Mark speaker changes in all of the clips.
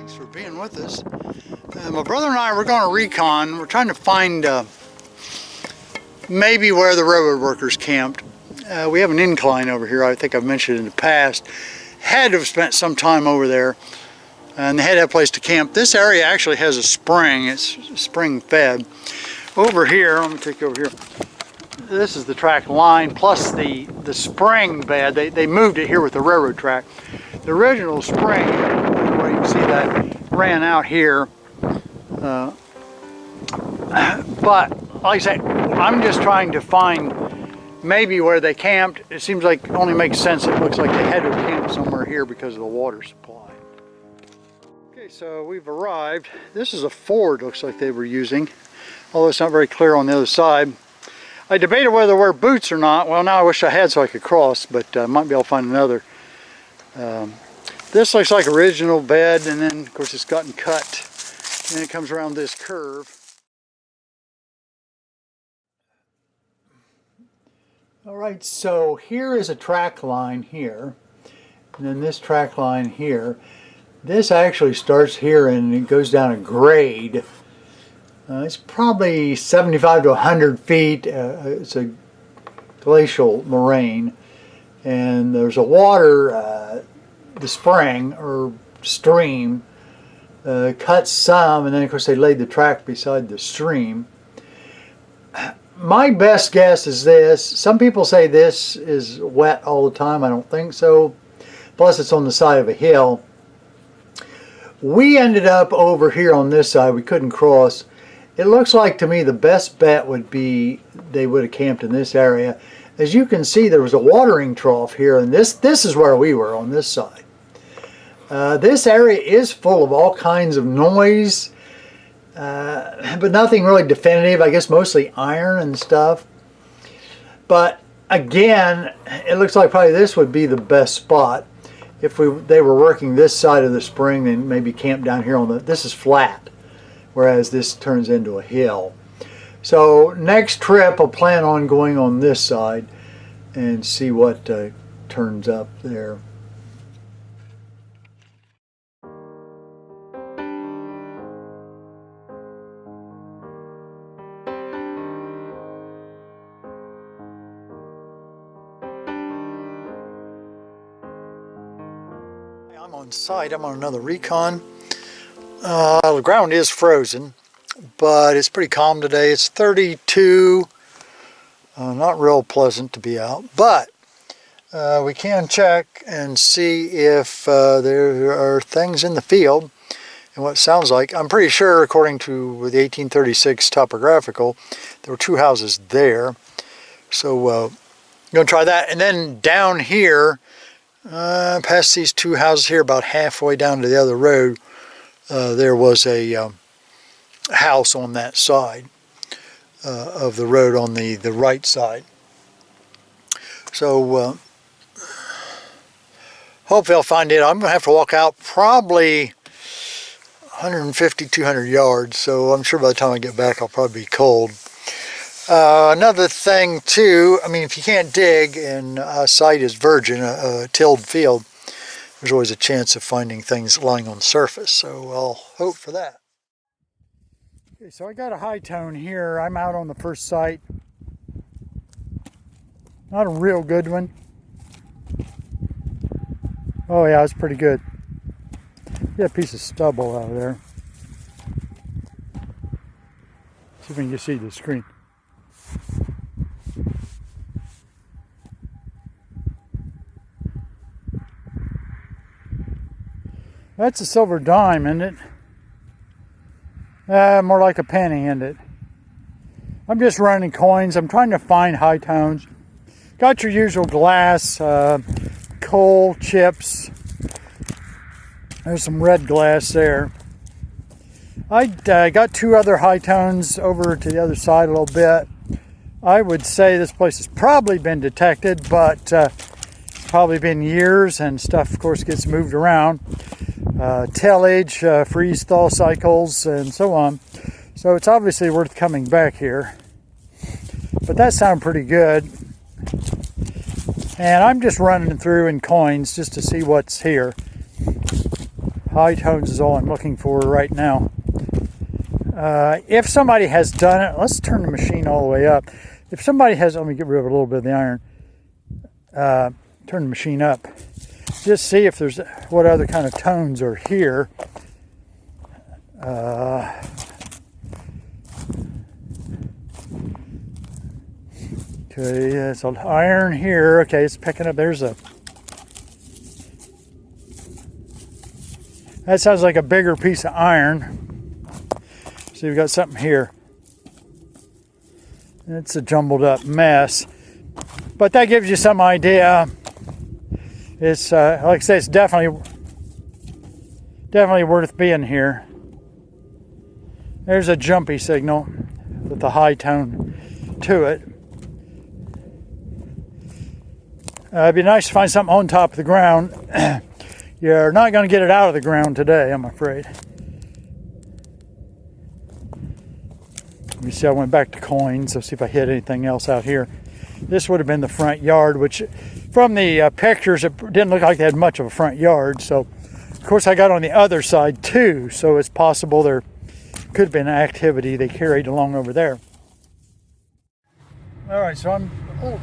Speaker 1: Thanks for being with us. My brother and I, we're going to RECON. We're trying to find maybe where the railroad workers camped. We have an incline over here, I think I've mentioned in the past. Had to have spent some time over there, and they had to have a place to camp. This area actually has a spring. It's spring fed. Over here, let me take you over here. This is the track line plus the spring bed. They moved it here with the railroad track. The original spring, well, you can see that ran out here. But like I say, I'm just trying to find maybe where they camped. It seems like it only makes sense. It looks like they had to have camped somewhere here because of the water supply. Okay, so we've arrived. This is a ford, looks like they were using, although it's not very clear on the other side. I debated whether to wear boots or not. Well, now I wish I had so I could cross, but I might be able to find another. This looks like original bed, and then of course it's gotten cut, and it comes around this curve. All right, so here is a track line here, and then this track line here. This actually starts here and it goes down a grade. It's probably 75 to 100 feet. It's a glacial moraine, and there's a water, the spring or stream cuts some, and then of course they laid the track beside the stream. My best guess is this. Some people say this is wet all the time. I don't think so. Plus it's on the side of a hill. We ended up over here on this side. We couldn't cross. It looks like to me the best bet would be they would have camped in this area. As you can see, there was a watering trough here, and this is where we were on this side. This area is full of all kinds of noise, but nothing really definitive. I guess mostly iron and stuff. But again, it looks like probably this would be the best spot. If they were working this side of the spring, then maybe camp down here on the. This is flat, whereas this turns into a hill. So next trip I'll plan on going on this side and see what turns up there. I'm on site. I'm on another RECON. The ground is frozen, but it's pretty calm today. It's 32. Not real pleasant to be out, but we can check and see if there are things in the field. And what it sounds like, I'm pretty sure, according to the 1836 topographical, there were two houses there. So I'm going to try that. And then down here, past these two houses here, about halfway down to the other road, there was a house on that side of the road, on the right side. So hopefully I'll find it. I'm going to have to walk out probably 150, 200 yards, so I'm sure by the time I get back I'll probably be cold. Another thing too, I mean, if you can't dig and a site is virgin, a tilled field, there's always a chance of finding things lying on the surface, so I'll hope for that. Okay, so I got a high tone here. I'm out on the first site. Not a real good one. Oh yeah, it's pretty good. Get a piece of stubble out of there. See if we can see the screen. That's a silver dime, isn't it? More like a penny, isn't it? I'm just running coins. I'm trying to find high tones. Got your usual glass, coal chips. There's some red glass there. I got two other high tones over to the other side a little bit. I would say this place has probably been detected, but probably been years, and stuff of course gets moved around. Tillage, freeze-thaw cycles, and so on. So it's obviously worth coming back here. But that sounded pretty good. And I'm just running through in coins just to see what's here. High tones is all I'm looking for right now. If somebody has done it, let's turn the machine all the way up. If somebody has, let me get rid of a little bit of the iron. Turn the machine up. Just see if there's, what other kind of tones are here. Okay, there's an iron here. Okay, it's picking up. There's a, that sounds like a bigger piece of iron. So you've got something here. It's a jumbled up mess. But that gives you some idea. It's, like I say, it's definitely worth being here. There's a jumpy signal with a high tone to it. It'd be nice to find something on top of the ground. You're not going to get it out of the ground today, I'm afraid. Let me see, I went back to coins. Let's see if I hit anything else out here. This would have been the front yard, which from the pictures, it didn't look like they had much of a front yard. So, of course, I got on the other side too. So it's possible there could have been an activity they carried along over there. All right, so I'm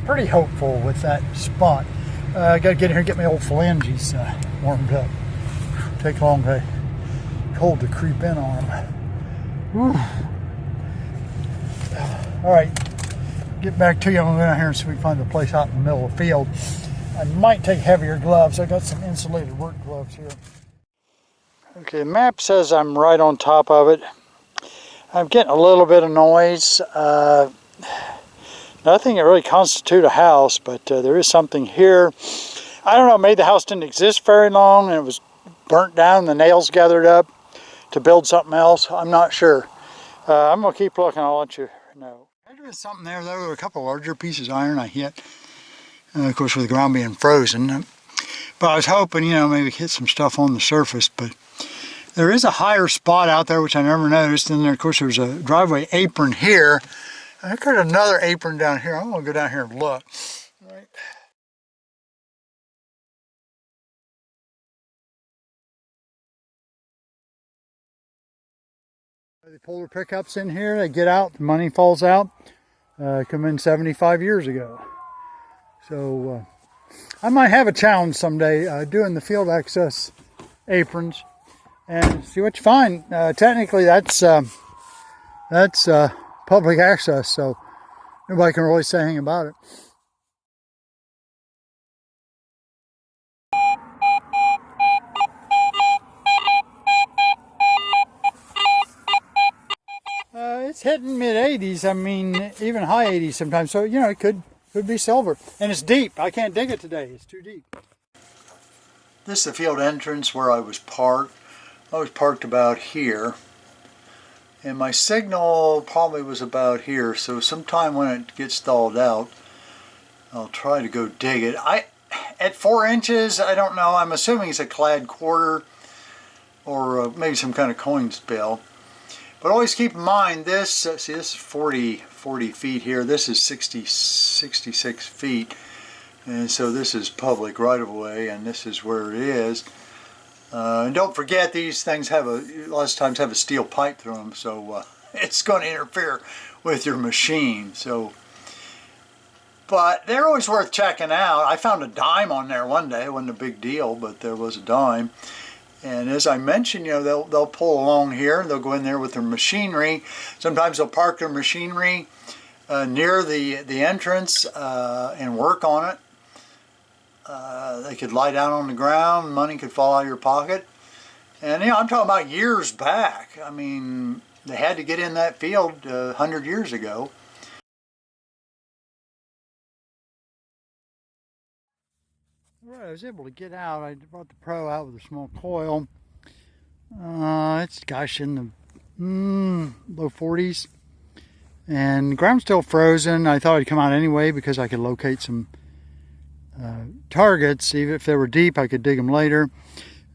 Speaker 1: pretty hopeful with that spot. I got to get in here and get my old phalanges warmed up. Take long, cold to creep in on them. Whew. All right, get back to you. I'm going to go down here and see if we can find a place out in the middle of the field. I might take heavier gloves. I got some insulated work gloves here. Okay, the map says I'm right on top of it. I'm getting a little bit of noise. Nothing that really constitutes a house, but there is something here. I don't know, maybe the house didn't exist very long and it was burnt down and the nails gathered up to build something else. I'm not sure. I'm going to keep looking. I'll let you know. There was something there. There were a couple larger pieces of iron I hit. Of course, with the ground being frozen. But I was hoping, you know, maybe hit some stuff on the surface. But there is a higher spot out there, which I never noticed. And there, of course, there's a driveway apron here. I got another apron down here. I'm going to go down here and look. All right. They pull their pickups in here. They get out. The money falls out. Come in 75 years ago. So I might have a challenge someday doing the field access aprons and see what you find. Technically, that's public access, so nobody can really say anything about it. It's hitting mid-80s. I mean, even high 80s sometimes. So, you know, it could be silver. And it's deep. I can't dig it today. It's too deep. This is the field entrance where I was parked. I was parked about here. And my signal probably was about here. So sometime when it gets thawed out, I'll try to go dig it. At 4 inches, I don't know. I'm assuming it's a clad quarter or maybe some kind of coin spill. But always keep in mind this, see this is 40 feet here, this is 66 feet, and so this is public right-of-way, and this is where it is. And don't forget, these things have a lot of times have a steel pipe through them, so it's going to interfere with your machine. So, but they're always worth checking out. I found a dime on there one day. It wasn't a big deal, but there was a dime. And as I mentioned, you know, they'll pull along here. They'll go in there with their machinery. Sometimes they'll park their machinery near the entrance and work on it. They could lie down on the ground. Money could fall out of your pocket. And, you know, I'm talking about years back. I mean, they had to get in that field 100 years ago. Right, I was able to get out. I brought the Pro out with a small coil. It's, gosh, in the low 40s. And the ground's still frozen. I thought I'd come out anyway because I could locate some targets. Even if they were deep, I could dig them later.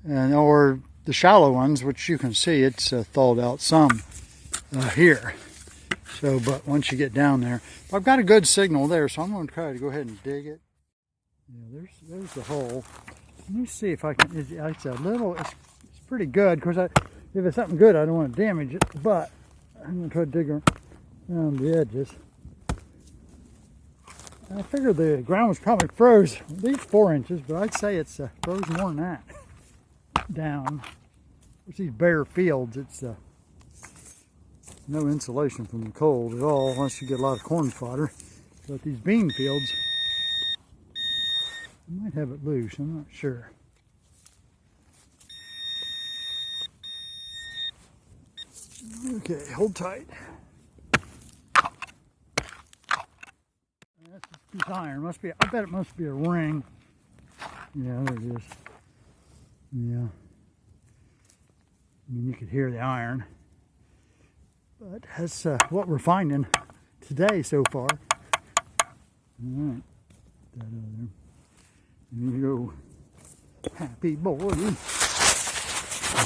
Speaker 1: Or the shallow ones, which you can see, it's thawed out some here. So, but once you get down there, I've got a good signal there, so I'm going to try to go ahead and dig it. Yeah, there's the hole. Let me see if I can. It's a little. It's pretty good. Of course, if it's something good, I don't want to damage it, but I'm going to try to dig around the edges. I figured the ground was probably froze at least 4 inches, but I'd say it's froze more than that down. With these bare fields, it's no insulation from the cold at all, unless you get a lot of corn fodder. But these bean fields, I might have it loose, I'm not sure. Okay, hold tight. That's a piece of iron. Must be. I bet it must be a ring. Yeah, there it is. Yeah. I mean, you could hear the iron. But that's what we're finding today so far. All right. That over there. And you go, happy boy. Don't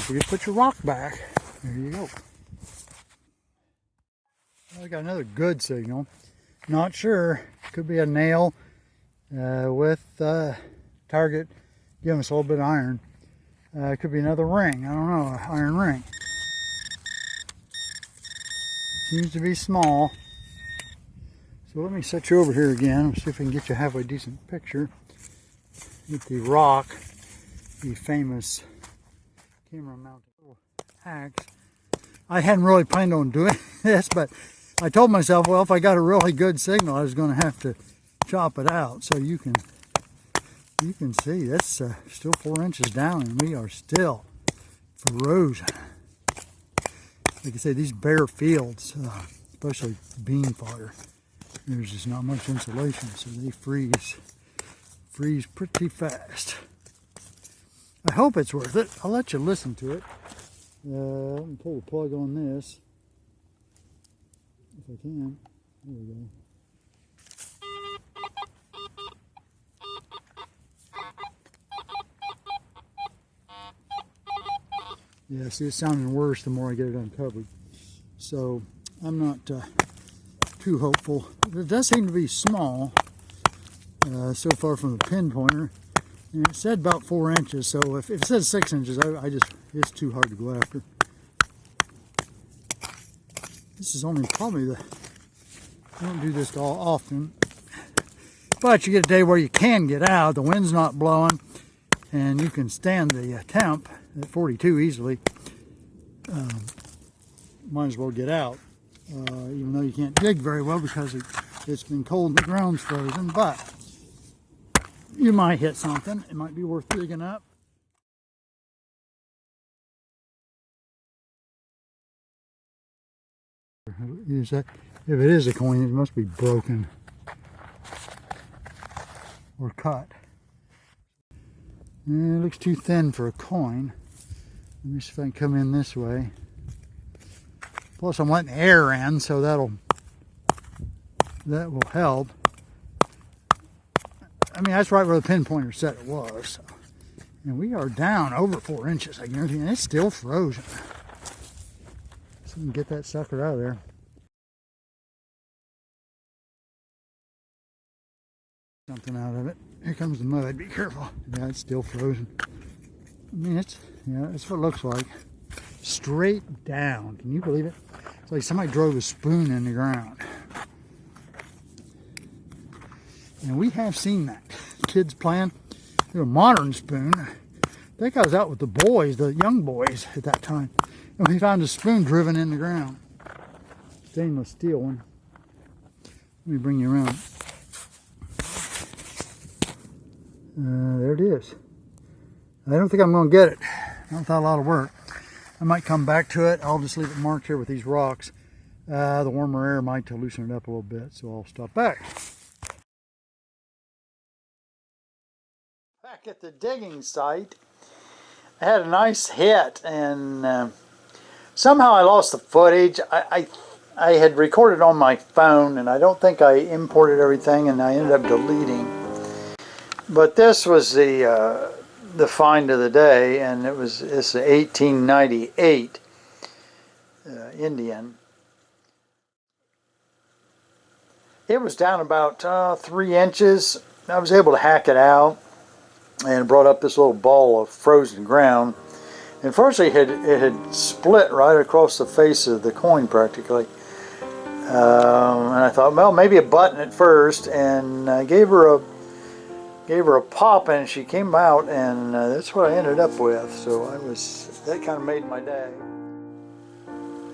Speaker 1: forget to put your rock back. There you go. I got another good signal. Not sure. Could be a nail with target giving us a little bit of iron. It could be another ring. I don't know. Iron ring. Seems to be small. So let me set you over here again. See if I can get you a halfway decent picture. With the rock, the famous camera mounted axe. I hadn't really planned on doing this, but I told myself, well, if I got a really good signal, I was going to have to chop it out. So you can see that's still 4 inches down, and we are still frozen. Like I say, these bare fields, especially bean fodder, there's just not much insulation, so they freeze pretty fast. I hope it's worth it. I'll let you listen to it. Let me pull the plug on this. If I can. There we go. Yeah, see, it's sounding worse the more I get it uncovered. So I'm not too hopeful. It does seem to be small so far from the pinpointer. And it said about 4 inches, so if it says 6 inches, it's too hard to go after. This is only probably I don't do this all often, but you get a day where you can get out, the wind's not blowing, and you can stand the temp at 42 easily. Might as well get out, even though you can't dig very well because it's been cold and the ground's frozen, but you might hit something. It might be worth digging up. If it is a coin, it must be broken or cut. It looks too thin for a coin. Let me see if I can come in this way. Plus I'm letting air in, so that will help. I mean, that's right where the pinpointer said it was. So. And we are down over 4 inches, I guarantee, and it's still frozen. So we can get that sucker out of there. Something out of it. Here comes the mud. Be careful. Yeah, it's still frozen. I mean, that's what it looks like. Straight down. Can you believe it? It's like somebody drove a spoon in the ground. And we have seen that. Kids playing with a modern spoon. I think I was out with the boys, the young boys at that time. And we found a spoon driven in the ground. Stainless steel one. Let me bring you around. There it is. I don't think I'm going to get it. Not without a lot of work. I might come back to it. I'll just leave it marked here with these rocks. The warmer air might loosen it up a little bit, so I'll stop back. Back at the digging site, I had a nice hit, and somehow I lost the footage. I had recorded on my phone, and I don't think I imported everything, and I ended up deleting. But this was the find of the day, and it's a 1898 Indian. It was down about 3 inches. I was able to hack it out and brought up this little ball of frozen ground. Unfortunately, it had split right across the face of the coin practically. And I thought, well, maybe a button at first, and I gave her a pop, and she came out, and that's what I ended up with. So that kind of made my day.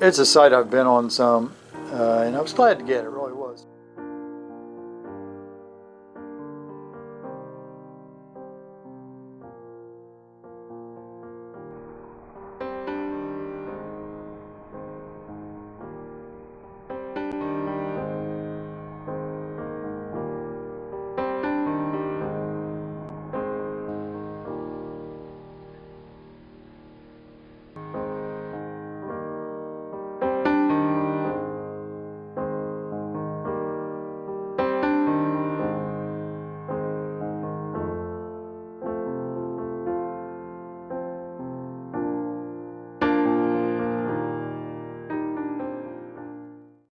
Speaker 1: It's a site I've been on some, and I was glad to get it.